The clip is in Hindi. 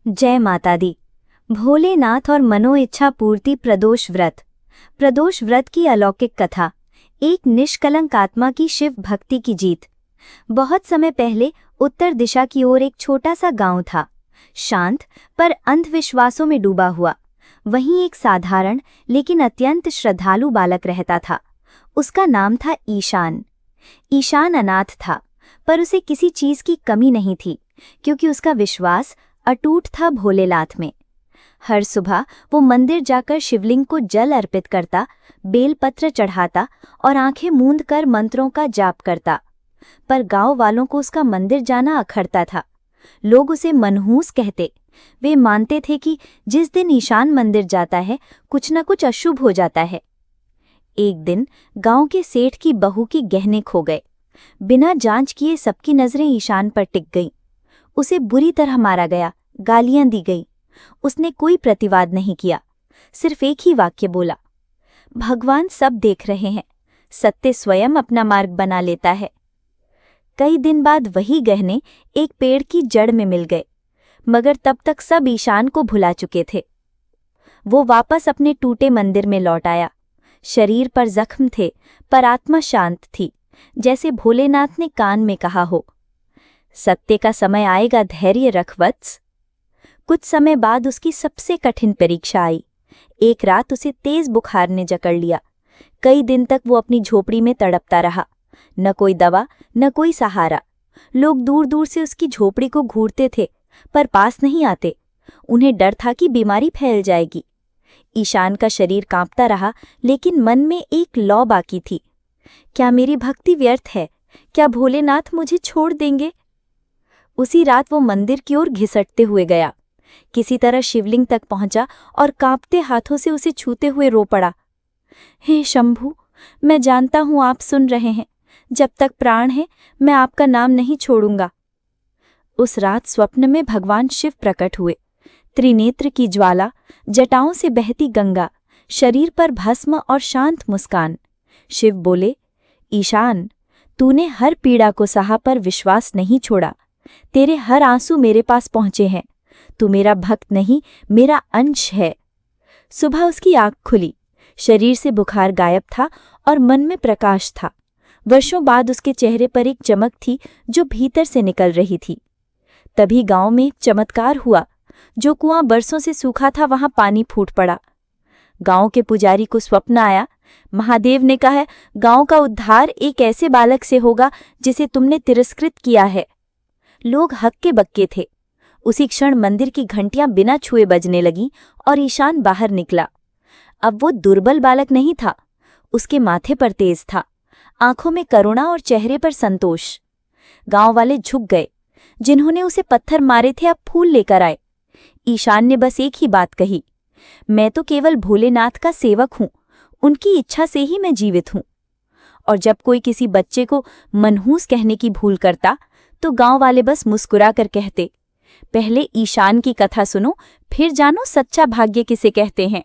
जय माता दी। भोलेनाथ और मनोइच्छा पूर्ति प्रदोष व्रत। प्रदोष व्रत की अलौकिक कथा। एक निष्कलंक आत्मा की शिव भक्ति की जीत। बहुत समय पहले उत्तर दिशा की ओर एक छोटा सा गांव था, शांत पर अंधविश्वासों में डूबा हुआ। वहीं एक साधारण लेकिन अत्यंत श्रद्धालु बालक रहता था। उसका नाम था ईशान। ईशान अनाथ था, पर उसे किसी चीज की कमी नहीं थी, क्योंकि उसका विश्वास अटूट था भोलेनाथ में। हर सुबह वो मंदिर जाकर शिवलिंग को जल अर्पित करता, बेलपत्र चढ़ाता और आंखें मूंद कर मंत्रों का जाप करता। पर गांव वालों को उसका मंदिर जाना अखरता था। लोग उसे मनहूस कहते। वे मानते थे कि जिस दिन ईशान मंदिर जाता है, कुछ न कुछ अशुभ हो जाता है। एक दिन गांव के सेठ की बहू की गहने खो गए। बिना जांच किए सबकी नजरें ईशान पर टिक गईं। उसे बुरी तरह मारा गया, गालियां दी गई। उसने कोई प्रतिवाद नहीं किया, सिर्फ एक ही वाक्य बोला, भगवान सब देख रहे हैं, सत्य स्वयं अपना मार्ग बना लेता है। कई दिन बाद वही गहने एक पेड़ की जड़ में मिल गए, मगर तब तक सब ईशान को भुला चुके थे। वो वापस अपने टूटे मंदिर में लौट आया। शरीर पर जख्म थे, पर आत्मा शांत थी, जैसे भोलेनाथ ने कान में कहा हो, सत्य का समय आएगा, धैर्य रख वत्स। कुछ समय बाद उसकी सबसे कठिन परीक्षा आई। एक रात उसे तेज बुखार ने जकड़ लिया। कई दिन तक वो अपनी झोपड़ी में तड़पता रहा। न कोई दवा, न कोई सहारा। लोग दूर दूर से उसकी झोपड़ी को घूरते थे, पर पास नहीं आते। उन्हें डर था कि बीमारी फैल जाएगी। ईशान का शरीर कांपता रहा, लेकिन मन में एक लौ बाकी थी। क्या मेरी भक्ति व्यर्थ है? क्या भोलेनाथ मुझे छोड़ देंगे? उसी रात वो मंदिर की ओर घिसटते हुए गया। किसी तरह शिवलिंग तक पहुंचा और कांपते हाथों से उसे छूते हुए रो पड़ा, हे शंभू, मैं जानता हूं आप सुन रहे हैं। जब तक प्राण है, मैं आपका नाम नहीं छोड़ूंगा। उस रात स्वप्न में भगवान शिव प्रकट हुए। त्रिनेत्र की ज्वाला, जटाओं से बहती गंगा, शरीर पर भस्म और शांत मुस्कान। शिव बोले, ईशान, तूने हर पीड़ा को सहा पर विश्वास नहीं छोड़ा। तेरे हर आंसू मेरे पास पहुंचे हैं। तू मेरा भक्त नहीं, मेरा अंश है। सुबह उसकी आंख खुली। शरीर से बुखार गायब था और मन में प्रकाश था। वर्षों बाद उसके चेहरे पर एक चमक थी जो भीतर से निकल रही थी। तभी गांव में एक चमत्कार हुआ। जो कुआं बरसों से सूखा था, वहां पानी फूट पड़ा। गांव के पुजारी को स्वप्न आया। महादेव ने कहा, गांव का उद्धार एक ऐसे बालक से होगा जिसे तुमने तिरस्कृत किया है। लोग हक्के बक्के थे। उसी क्षण मंदिर की घंटियां बिना छुए बजने लगीं और ईशान बाहर निकला। अब वो दुर्बल बालक नहीं था। उसके माथे पर तेज था, आंखों में करुणा और चेहरे पर संतोष। गांव वाले झुक गए। जिन्होंने उसे पत्थर मारे थे, अब फूल लेकर आए। ईशान ने बस एक ही बात कही, मैं तो केवल भोलेनाथ का सेवक हूं, उनकी इच्छा से ही मैं जीवित हूं। और जब कोई किसी बच्चे को मनहूस कहने की भूल करता, तो गांव वाले बस मुस्कुरा कर कहते, पहले ईशान की कथा सुनो, फिर जानो सच्चा भाग्य किसे कहते हैं।